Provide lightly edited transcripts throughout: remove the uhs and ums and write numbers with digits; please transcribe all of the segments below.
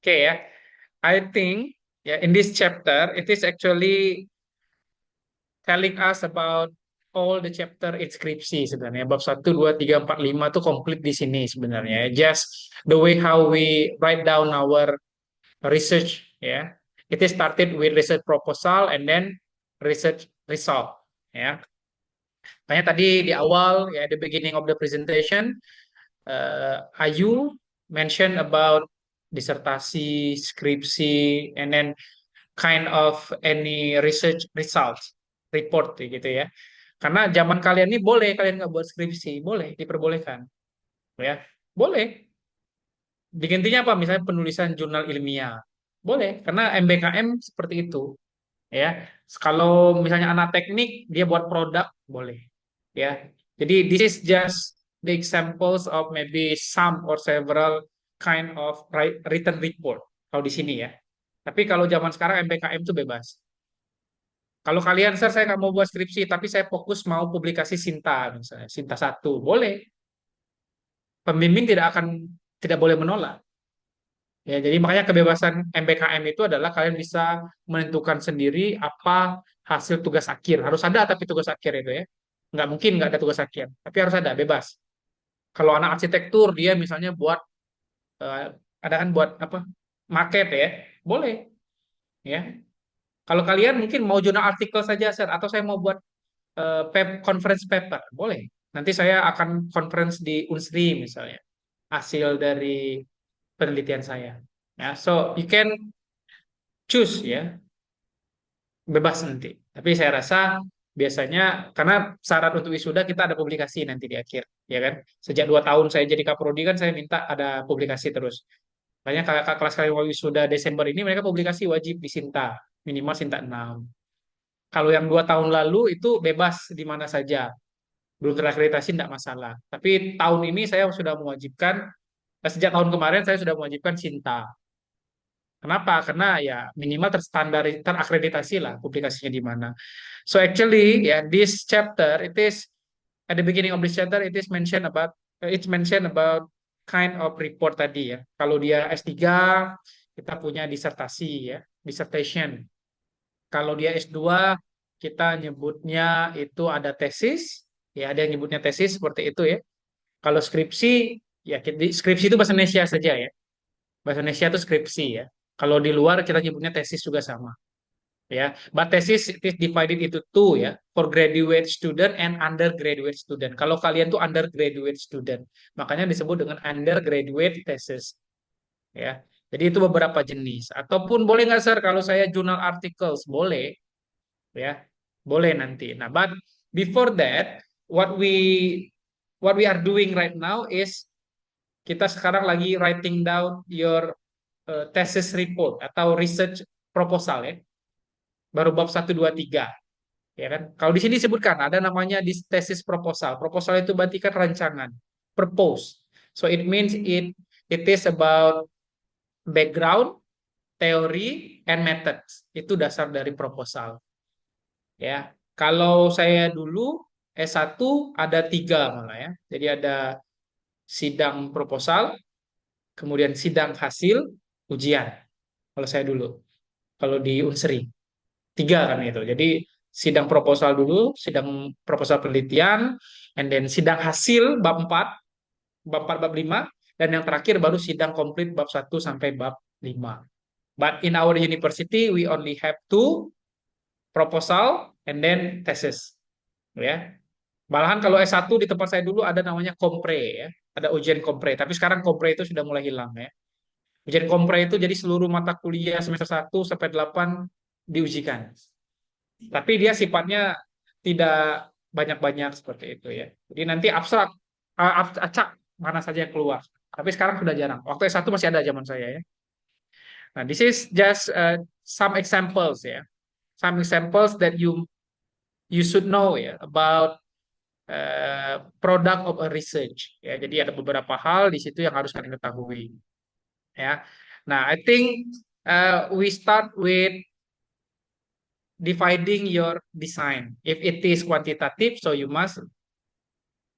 Okay, ya. I think in this chapter it is actually telling us about all the chapter inskripsi sebenarnya. Bab 1, 2, 3, 4, 5 tuh komplit di sini sebenarnya. Just the way how we write down our research, ya. It is started with research proposal and then research result, ya. Makanya tadi di awal, ya, the beginning of the presentation, Ayu mention about disertasi, skripsi, and then kind of any research results, report gitu ya. Karena zaman kalian ini boleh kalian nggak buat skripsi, boleh, diperbolehkan, ya, boleh. Digantinya apa? Misalnya penulisan jurnal ilmiah, boleh, karena MBKM seperti itu, ya. Kalau misalnya anak teknik dia buat produk, boleh, ya. Jadi this is just the examples of maybe some or several kind of written report kalau di sini ya. Tapi kalau zaman sekarang MBKM itu bebas. Kalau kalian, Sir, saya nggak mau buat skripsi, tapi saya fokus mau publikasi Sinta, misalnya, Sinta satu, boleh. Pembimbing tidak boleh menolak. Ya, jadi makanya kebebasan MBKM itu adalah kalian bisa menentukan sendiri apa hasil tugas akhir. Harus ada tapi tugas akhir itu ya. Nggak mungkin nggak ada tugas akhir, tapi harus ada, bebas. Kalau anak arsitektur dia misalnya buat eh, ada kan buat apa? Maket ya, boleh ya. Kalau kalian mungkin mau jurnal artikel saja, Sir, atau saya mau buat conference paper, boleh. Nanti saya akan conference di Unsri misalnya, hasil dari penelitian saya. Ya, so you can choose ya, bebas nanti. Tapi saya rasa biasanya karena syarat untuk wisuda kita ada publikasi nanti di akhir, ya kan? Sejak 2 tahun saya jadi kaprodi kan saya minta ada publikasi terus. Makanya kakak kelas kalian mau wisuda Desember ini mereka publikasi wajib di Sinta, minimal Sinta 6. Kalau yang 2 tahun lalu itu bebas di mana saja, belum terakreditasi tidak masalah. Tapi tahun ini saya sudah mewajibkan, sejak tahun kemarin saya sudah mewajibkan Sinta. Kenapa? Karena ya minimal terstandar, terakreditasi lah publikasinya di mana. So actually, yeah, this chapter it is at the beginning of this chapter it is mentioned about kind of report tadi ya. Kalau dia S3 kita punya disertasi ya, dissertation. Kalau dia S2 kita nyebutnya itu ada tesis, ya ada yang nyebutnya tesis seperti itu ya. Kalau skripsi ya skripsi itu bahasa Indonesia saja ya. Bahasa Indonesia itu skripsi ya. Kalau di luar kita nyebutnya tesis juga sama ya. But thesis it is divided into two ya, for graduate student and undergraduate student. Kalau kalian tuh undergraduate student, makanya disebut dengan undergraduate thesis ya. Jadi itu beberapa jenis. Ataupun boleh nggak, Sir, kalau saya journal articles, boleh ya, boleh nanti. Nah, but before that, what we what we are doing right now is kita sekarang lagi writing down your thesis report atau research proposal ya. Baru bab 1, 2, 3. Ya kan? Kalau di sini disebutkan ada namanya tesis proposal. Proposal itu berarti kan rancangan, propose. So it means it is about background, teori, and methods. Itu dasar dari proposal. Ya, kalau saya dulu S1 ada 3 malah ya. Jadi ada sidang proposal, kemudian sidang hasil, ujian. Kalau saya dulu, kalau di Unsri. 3 kan itu. Jadi sidang proposal dulu, sidang proposal penelitian, and then sidang hasil bab 4, bab 5, dan yang terakhir baru sidang komplit bab 1 sampai bab 5. But in our university, we only have 2, proposal and then thesis. Ya. Malahan kalau S1 di tempat saya dulu ada namanya kompre ya. Ada ujian kompre, tapi sekarang kompre itu sudah mulai hilang ya. Ujian kompre itu jadi seluruh mata kuliah semester 1 sampai 8 diujikan. Tapi dia sifatnya tidak banyak-banyak seperti itu ya. Jadi nanti abstrak, acak mana saja yang keluar. Tapi sekarang sudah jarang. Waktu S1 masih ada zaman saya ya. Nah, this is just some examples ya. Some examples that you should know ya about product of a research ya. Jadi ada beberapa hal di situ yang harus kalian ketahui ya. Nah, I think we start with dividing your design. If it is quantitative, so you must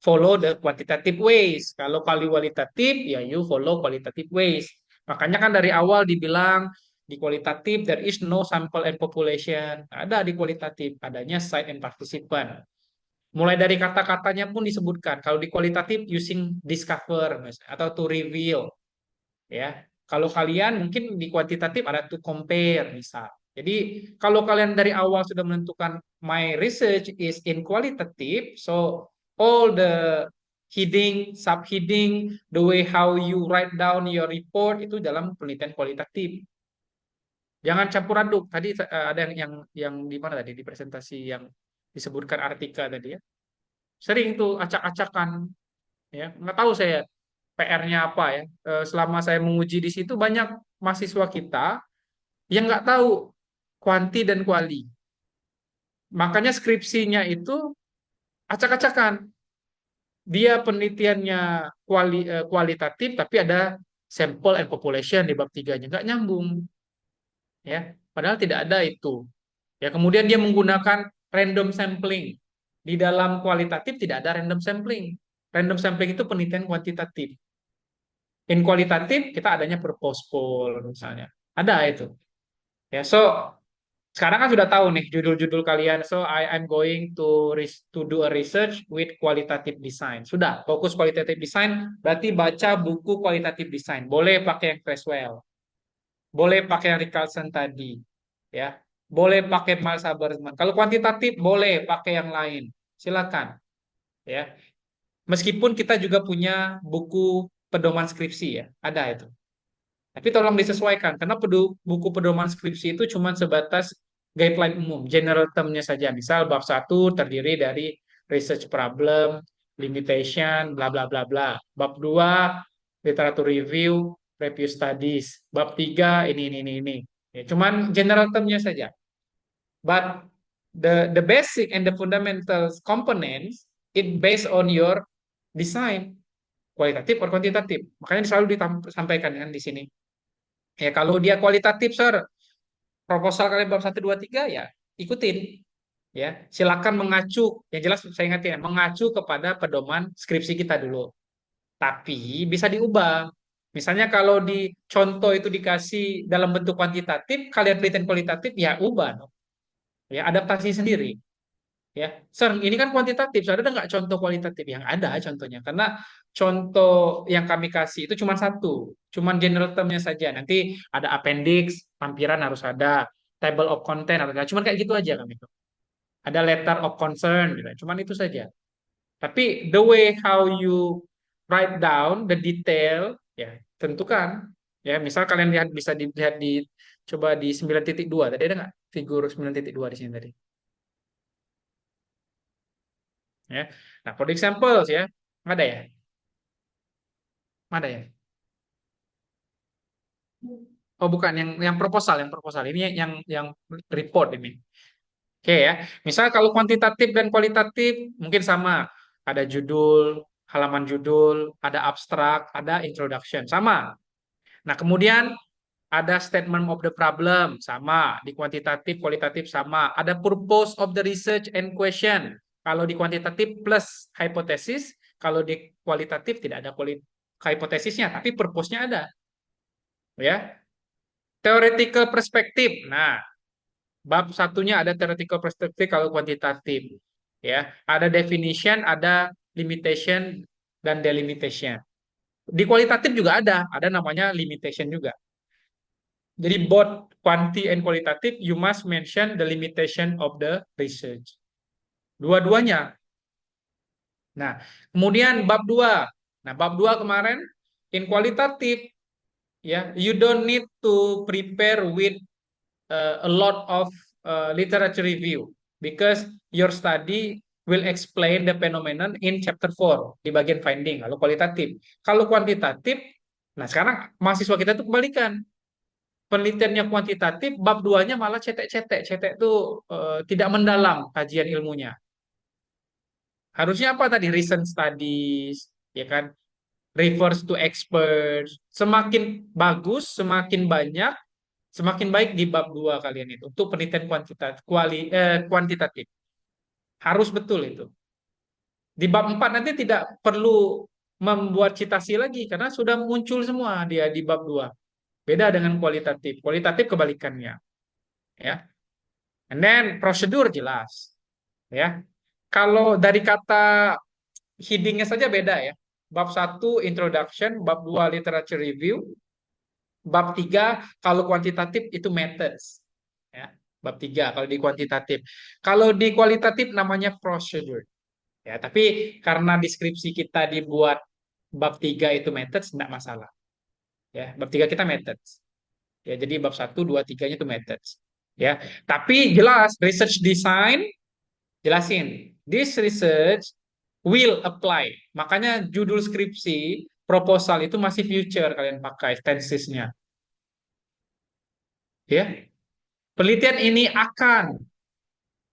follow the quantitative ways. Kalau kualitatif, ya you follow qualitative ways. Makanya kan dari awal dibilang di kualitatif there is no sample and population. Ada di kualitatif, adanya site and participant. Mulai dari kata-katanya pun disebutkan. Kalau di kualitatif using discover atau to reveal, ya. Kalau kalian mungkin di kuantitatif ada to compare misal. Jadi kalau kalian dari awal sudah menentukan my research is in qualitative, so all the heading, subheading, the way how you write down your report itu dalam penelitian kualitatif. Jangan campur aduk. Tadi ada yang di mana tadi di presentasi yang disebutkan Artika tadi ya. Sering tuh acak-acakan ya. Nggak tahu saya PR-nya apa ya. Selama saya menguji di situ banyak mahasiswa kita yang nggak tahu kuanti dan kuali. Makanya skripsinya itu acak-acakan. Dia penelitiannya kualitatif tapi ada sample and population di bab tiganya nggak nyambung ya. Padahal tidak ada itu. Ya, kemudian dia menggunakan random sampling. Di dalam kualitatif tidak ada random sampling. Random sampling itu penelitian kuantitatif. In kualitatif kita adanya purpose poll misalnya. Ada itu. Ya, so sekarang kan sudah tahu nih judul-judul kalian. So I'm going to do a research with qualitative design. Sudah, fokus qualitative design berarti baca buku qualitative design. Boleh pakai yang Creswell, boleh pakai yang Richardson tadi, ya. Boleh pakai Miles Habermas. Kalau kuantitatif boleh pakai yang lain. Silakan, ya. Meskipun kita juga punya buku pedoman skripsi ya, ada itu. Tapi tolong disesuaikan, karena buku pedoman skripsi itu cuma sebatas guideline umum, general term-nya saja. Misal bab satu terdiri dari research problem, limitation, bla bla bla bla. Bab 2 literatur review, review studies. Bab 3 ini. Ya, cuman general term-nya saja. But the basic and the fundamental components it based on your design, kualitatif atau kuantitatif. Makanya selalu disampaikan kan di sini. Ya, kalau dia kualitatif, Sir, proposal kalian bab 1, 2, 3, ya ikutin. Ya, silakan mengacu, yang jelas saya ingatin, ya, mengacu kepada pedoman skripsi kita dulu. Tapi bisa diubah. Misalnya kalau di contoh itu dikasih dalam bentuk kuantitatif, kalian penelitian kualitatif, ya ubah dong. Ya, adaptasi sendiri. Ya, Sir, ini kan kuantitatif. Ada nggak contoh kualitatif? Yang ada contohnya. Karena contoh yang kami kasih itu cuma satu, cuma general term-nya saja. Nanti ada appendix, lampiran harus ada, table of content harus ada. Cuman kayak gitu aja kami itu. Ada letter of concern, gitu. Cuman itu saja. Tapi the way how you write down the detail, ya tentukan. Ya, misal kalian lihat bisa dilihat di coba di 9.2 tadi ada nggak figur 9.2 di sini tadi? Ya. Nah, for examples ya, ada ya? Ada ya? Oh, bukan yang proposal. Ini yang report ini. Oke ya. Misal kalau kuantitatif dan kualitatif mungkin sama. Ada judul, halaman judul, ada abstrak, ada introduction, sama. Nah, kemudian ada statement of the problem, sama. Di kuantitatif, kualitatif sama. Ada purpose of the research and question. Kalau di kuantitatif plus hypothesis, kalau di kualitatif tidak ada hipotesisnya, tapi purpose-nya ada. Ya, theoretical perspective. Nah, bab satunya ada theoretical perspective kalau kuantitatif. Ya, ada definition, ada limitation dan delimitation. Di kualitatif juga ada namanya limitation juga. Jadi both quanti and qualitative, you must mention the limitation of the research. Dua-duanya. Nah, kemudian bab 2. Nah, bab 2 kemarin in kualitatif ya, you don't need to prepare with a lot of literature review because your study will explain the phenomenon in chapter 4 di bagian finding. Lalu kualitatif. Kalau kuantitatif, nah sekarang mahasiswa kita tuh kebalikan. Penelitiannya kuantitatif, bab 2-nya malah cetek-cetek. Cetek itu tidak mendalam kajian ilmunya. Harusnya apa tadi? Recent studies, ya kan? Refers to experts. Semakin bagus, semakin banyak, semakin baik di bab 2 kalian itu. Untuk penelitian kuantitatif. Harus betul itu. Di bab 4 nanti tidak perlu membuat citasi lagi, karena sudah muncul semua dia di bab 2. Beda dengan kualitatif. Kualitatif kebalikannya, ya. And then prosedur jelas, ya. Kalau dari kata headingnya saja beda ya. Bab satu introduction, bab 2 literature review, bab 3 kalau kuantitatif itu methods. Ya. Bab 3 kalau di kuantitatif. Kalau di kualitatif namanya procedure. Ya, tapi karena deskripsi kita dibuat bab 3 itu methods, tidak masalah. Ya, bab 3 kita methods. Ya, jadi bab satu 2 3-nya itu methods. Ya, tapi jelas research design jelasin. This research will apply. Makanya judul skripsi proposal itu masih future kalian pakai tensesnya. Ya, penelitian ini akan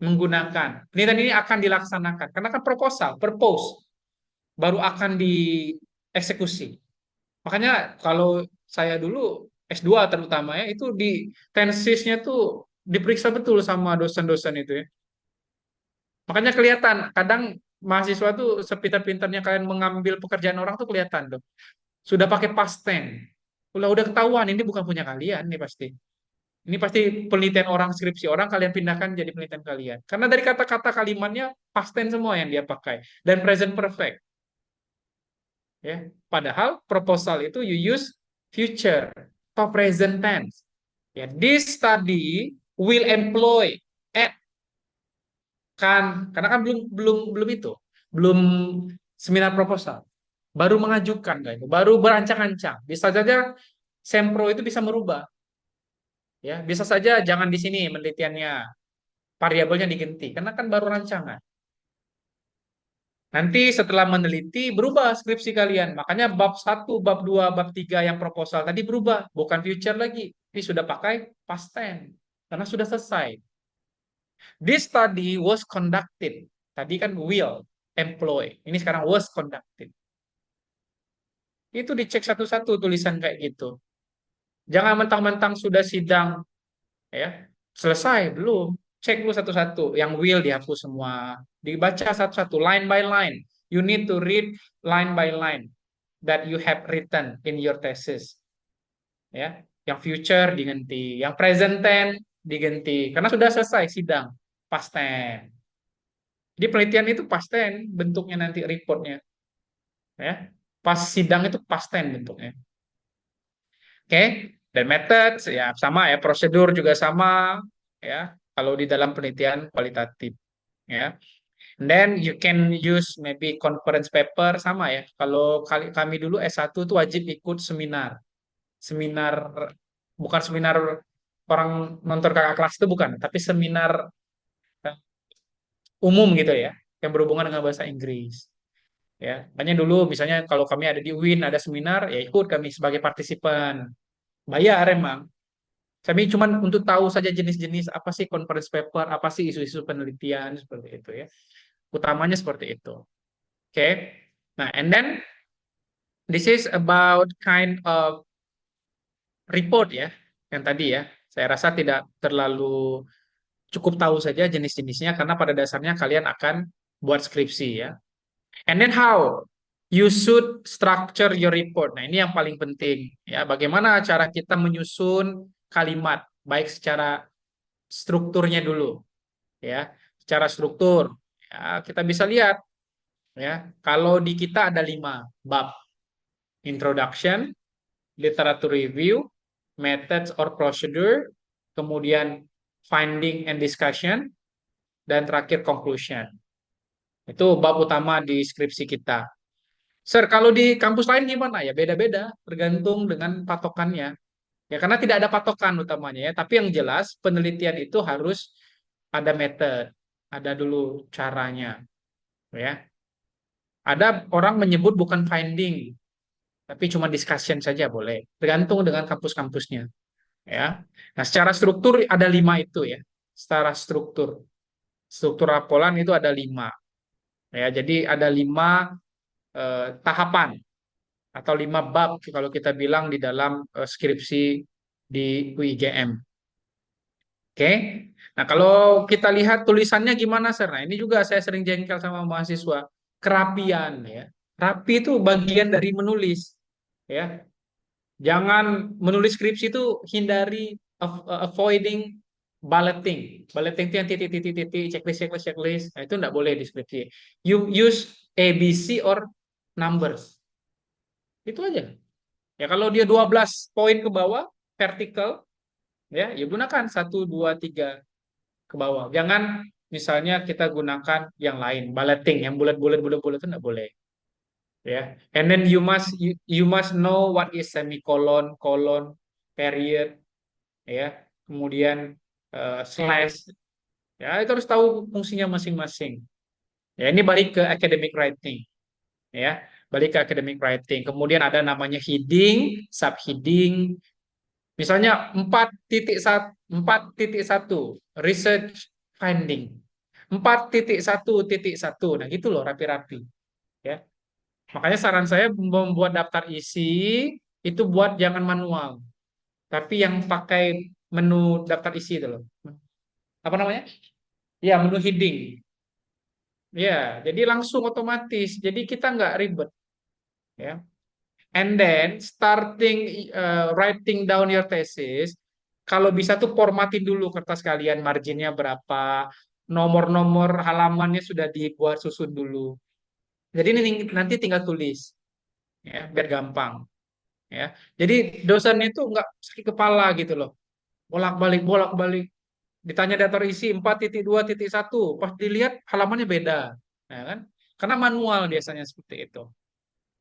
menggunakan. Penelitian ini akan dilaksanakan karena kan proposal, purpose baru akan dieksekusi. Makanya kalau saya dulu S2 terutama ya itu di tensisnya tuh diperiksa betul sama dosen-dosen itu ya. Makanya kelihatan kadang mahasiswa tuh sepintar-pintarnya kalian mengambil pekerjaan orang tuh kelihatan tuh. Sudah pakai past tense. Udah ketahuan ini bukan punya kalian nih pasti. Ini pasti penelitian orang, skripsi orang kalian pindahkan jadi penelitian kalian. Karena dari kata-kata kalimatnya past tense semua yang dia pakai dan present perfect ya. Padahal proposal itu you use future atau present tense. Ya, this study will employ at kan karena kan belum belum belum itu belum seminar proposal baru mengajukan kan itu baru berancang-ancang bisa saja sempro itu bisa merubah ya bisa saja jangan di sini penelitiannya variabelnya diganti karena kan baru rancangan. Nanti setelah meneliti berubah skripsi kalian. Makanya bab satu, bab 2, bab 3 yang proposal tadi berubah. Bukan future lagi. Ini sudah pakai past tense. Karena sudah selesai. This study was conducted. Tadi kan will, employ. Ini sekarang was conducted. Itu dicek satu-satu tulisan kayak gitu. Jangan mentang-mentang sudah sidang, ya selesai, belum. Cek dulu satu-satu. Yang will dihapus semua. Dibaca satu-satu, line by line. You need to read line by line that you have written in your thesis. Ya, yang future diganti, yang present tense diganti karena sudah selesai sidang past tense. Jadi penelitian itu past tense bentuknya nanti reportnya, ya. Pas sidang itu past tense bentuknya. Oke, dan method ya sama ya, prosedur juga sama ya. Kalau di dalam penelitian kualitatif, ya. And then you can use maybe conference paper sama ya. Kalau kami dulu S1 tuh wajib ikut seminar. Seminar bukan seminar orang nonton kakak kelas itu bukan, tapi seminar eh, umum gitu ya, yang berhubungan dengan bahasa Inggris. Ya, makanya dulu misalnya kalau kami ada di UIN ada seminar, ya ikut kami sebagai partisipan. Bayar emang. Kami cuma untuk tahu saja jenis-jenis apa sih conference paper, apa sih isu-isu penelitian seperti itu ya. Utamanya seperti itu. Oke. Nah, and then this is about kind of report ya, yang tadi ya. Saya rasa tidak terlalu cukup tahu saja jenis-jenisnya karena pada dasarnya kalian akan buat skripsi ya. And then how you should structure your report. Nah, ini yang paling penting ya. Bagaimana cara kita menyusun kalimat baik secara strukturnya dulu ya. Secara struktur ya, kita bisa lihat ya. Kalau di kita ada 5 bab. Introduction, literature review, methods or procedure, kemudian finding and discussion, dan terakhir conclusion. Itu bab utama di skripsi kita. Sir, kalau di kampus lain gimana ya? Beda-beda, tergantung dengan patokannya. Ya, karena tidak ada patokan utamanya ya. Tapi yang jelas penelitian itu harus ada method, ada dulu caranya, ya. Ada orang menyebut bukan finding, tapi cuma discussion saja boleh. Tergantung dengan kampus-kampusnya, ya. Nah, secara struktur ada 5 itu ya. Secara struktur, struktur rapolan itu ada 5. Ya, jadi ada 5 tahapan atau 5 bab kalau kita bilang di dalam skripsi di UIGM. Oke. Nah, kalau kita lihat tulisannya gimana, Sir? Nah, ini juga saya sering jengkel sama mahasiswa. Kerapian, ya. Rapi itu bagian dari menulis, ya. Jangan menulis skripsi itu hindari avoiding bulleting. Bulleting itu yang titik-titik-titik, checklist, checklist, checklist. Nah, itu nggak boleh di skripsi. You use A, B, C or numbers. Itu aja. Ya kalau dia 12 poin ke bawah, vertical, ya gunakan 1, 2, 3 ke bawah. Jangan misalnya kita gunakan yang lain, bulleting, yang bulat-bulat, bulat-bulat itu nggak boleh. Ya, and then you must know what is semicolon, colon, period, ya, kemudian slash, ya itu harus tahu fungsinya masing-masing. Ya, ini balik ke academic writing, ya, balik ke academic writing. Kemudian ada namanya heading, subheading. Misalnya 4.1 research finding, 4.1.1. Nah, gitu loh rapi-rapi. Ya, makanya saran saya membuat daftar isi itu buat jangan manual, tapi yang pakai menu daftar isi itu loh. Apa namanya? Ya, menu heading. Ya, jadi langsung otomatis. Jadi kita nggak ribet. Ya. And then starting writing down your thesis, kalau bisa tuh formatin dulu kertas kalian, marginnya berapa, nomor-nomor halamannya sudah dibuat susun dulu. Jadi ini nanti tinggal tulis, ya, biar gampang. Ya, jadi dosen itu nggak sakit kepala gitu loh, bolak-balik, bolak-balik. Ditanya daftar isi 4.2.1, pas dilihat halamannya beda, ya kan? Karena manual biasanya seperti itu.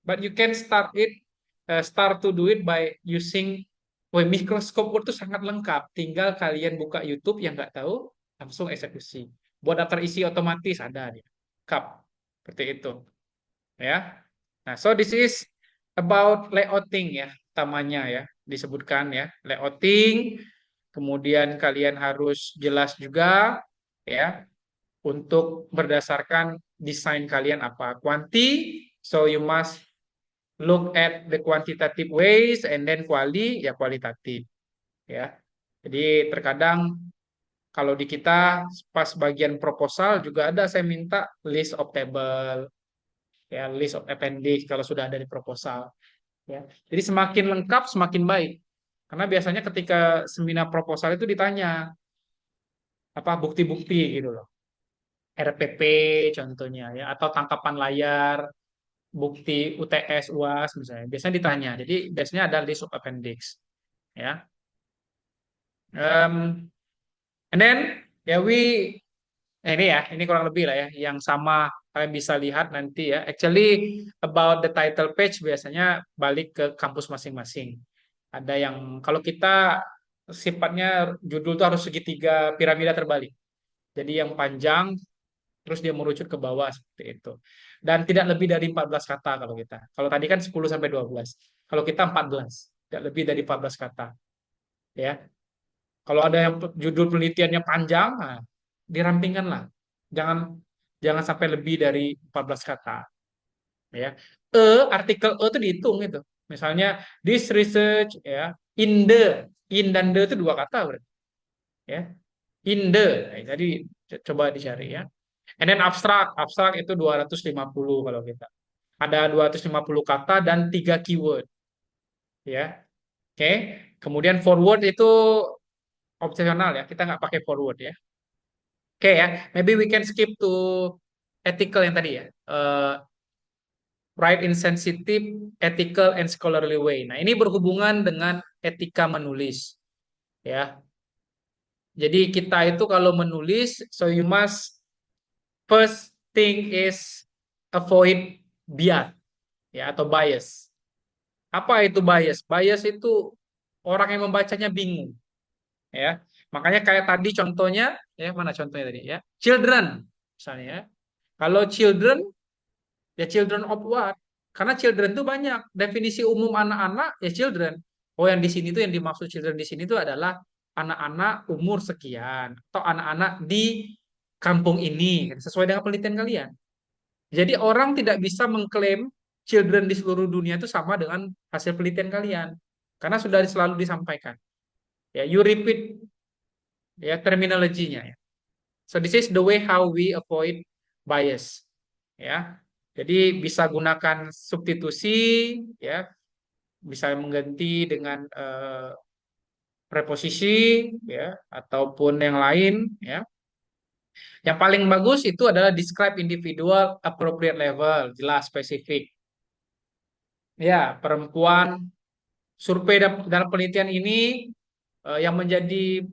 But you can start to do it by using, wah, Microsoft Word itu sangat lengkap. Tinggal kalian buka YouTube yang nggak tahu, langsung eksekusi. Buat daftar isi otomatis ada dia. Lengkap. Seperti itu. Ya. Nah, so this is about layouting ya, utamanya ya, disebutkan ya, layouting. Kemudian kalian harus jelas juga ya untuk berdasarkan desain kalian apa. Quanti, so you must look at the quantitative ways and then ya kualitatif ya. Jadi terkadang kalau di kita pas bagian proposal juga ada saya minta list of table ya, list of appendix kalau sudah ada di proposal ya. Jadi semakin lengkap semakin baik. Karena biasanya ketika seminar proposal itu ditanya apa bukti-bukti gitu loh. RPP contohnya ya, atau tangkapan layar, bukti UTS, UAS misalnya. Biasanya ditanya. Jadi biasanya ada list of appendix ya. And then ya ini ya, ini kurang lebih lah ya, yang sama kalian bisa lihat nanti ya. Actually about the title page biasanya balik ke kampus masing-masing. Ada yang kalau kita sifatnya judul itu harus segitiga piramida terbalik. Jadi yang panjang terus dia merucut ke bawah seperti itu. Dan tidak lebih dari 14 kata kalau kita. Kalau tadi kan 10 sampai 12. Kalau kita 14, tidak lebih dari 14 kata, ya. Kalau ada yang judul penelitiannya panjang, nah, dirampingkan lah. Jangan jangan sampai lebih dari 14 kata, ya. Artikel itu dihitung itu. Misalnya this research ya, in dan the itu 2 kata berarti, ya. In the. Nah, jadi coba dicari ya. And then abstrak itu 250 kalau kita. Ada 250 kata dan 3 keyword, ya. Oke. Kemudian forward itu opsional ya. Kita nggak pakai forward ya. Oke ya, maybe we can skip to ethical yang tadi ya. Write in sensitive, ethical, and scholarly way. Nah, ini berhubungan dengan etika menulis. Ya, jadi kita itu kalau menulis, so you must first thing is avoid bias, ya, atau bias. Apa itu bias? Bias itu orang yang membacanya bingung, ya. Makanya kayak tadi contohnya, ya mana contohnya tadi ya? Children, misalnya ya. Kalau children, ya children of what? Karena children itu banyak. Definisi umum anak-anak ya children. Oh, yang di sini tuh yang dimaksud children di sini tuh adalah anak-anak umur sekian atau anak-anak di kampung ini sesuai dengan penelitian kalian. Jadi orang tidak bisa mengklaim children di seluruh dunia itu sama dengan hasil penelitian kalian karena sudah selalu disampaikan. Ya, you repeat ya terminologinya ya. So this is the way how we avoid bias. Ya. Jadi bisa gunakan substitusi ya, bisa mengganti dengan preposisi, ya, ataupun yang lain, ya. Yang paling bagus itu adalah describe individual appropriate level, jelas spesifik. Ya, perempuan, survei dalam penelitian ini yang menjadi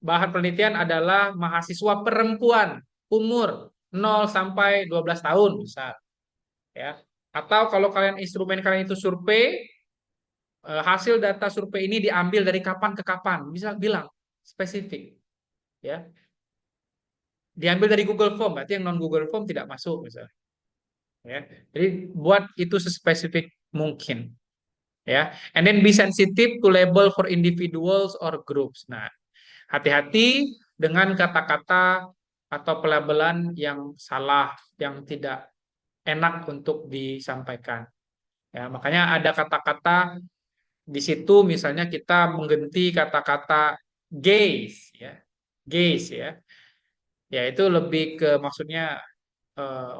bahan penelitian adalah mahasiswa perempuan umur 0 sampai 12 tahun misal, ya. Atau kalau instrumen kalian itu survei, hasil data survei ini diambil dari kapan ke kapan, bisa bilang spesifik, ya. Diambil dari Google Form, berarti yang non Google Form tidak masuk misalnya, ya. Jadi buat itu sespesifik mungkin, ya. And then be sensitive to label for individuals or groups. Nah, hati-hati dengan kata-kata atau pelabelan yang salah, yang tidak enak untuk disampaikan. Ya, makanya ada kata-kata di situ, misalnya kita mengganti kata-kata gays, ya, gays, ya, ya itu lebih ke maksudnya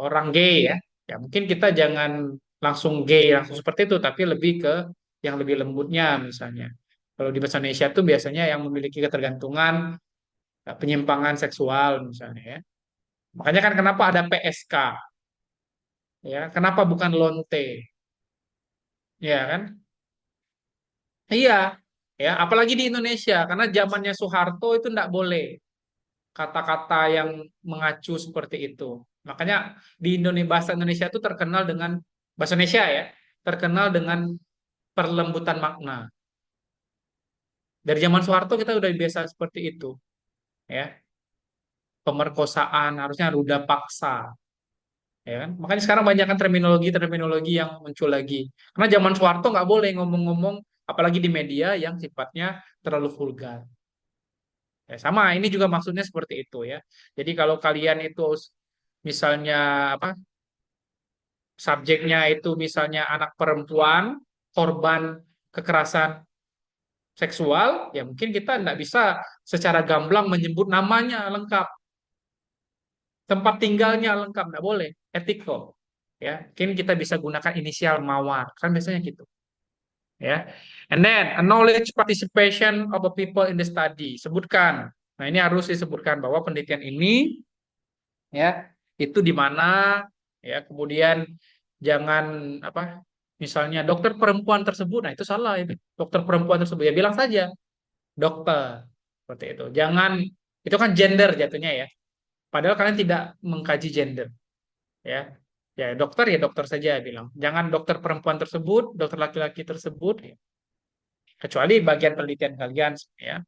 orang gay, ya. Ya mungkin kita jangan langsung gay langsung seperti itu, tapi lebih ke yang lebih lembutnya misalnya. Kalau di bahasa Indonesia tuh biasanya yang memiliki ketergantungan, penyimpangan seksual misalnya, ya. Makanya kan kenapa ada PSK, ya? Kenapa bukan lonte? Ya kan? Iya, ya. Apalagi di Indonesia, karena zamannya Soeharto itu tidak boleh kata-kata yang mengacu seperti itu. Makanya di Indonesia, bahasa Indonesia itu terkenal dengan bahasa Indonesia, ya, terkenal dengan perlembutan makna. Dari zaman Soeharto kita udah biasa seperti itu, ya. Pemerkosaan harusnya ruda paksa, ya kan? Makanya sekarang banyak kan terminologi-terminologi yang muncul lagi. Karena zaman Soeharto nggak boleh ngomong-ngomong, apalagi di media yang sifatnya terlalu vulgar. Ya, sama, ini juga maksudnya seperti itu, ya. Jadi kalau kalian itu misalnya apa, subjeknya itu misalnya anak perempuan korban kekerasan seksual, ya mungkin kita nggak bisa secara gamblang menyebut namanya lengkap, tempat tinggalnya lengkap, nggak boleh, etiko, ya. Mungkin kita bisa gunakan inisial mawar, kan biasanya gitu, ya. And then acknowledge participation of the people in the study, sebutkan. Nah, ini harus disebutkan bahwa penelitian ini, ya, itu di mana, ya. Kemudian jangan apa, misalnya dokter perempuan tersebut, nah itu salah, itu dokter perempuan tersebut, ya bilang saja dokter, seperti itu. Jangan, itu kan gender jatuhnya, ya, padahal kalian tidak mengkaji gender, ya. Ya dokter, ya dokter saja bilang, jangan dokter perempuan tersebut, dokter laki-laki tersebut, ya. Kecuali bagian penelitian kalian, ya.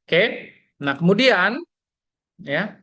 Oke. Nah kemudian, ya,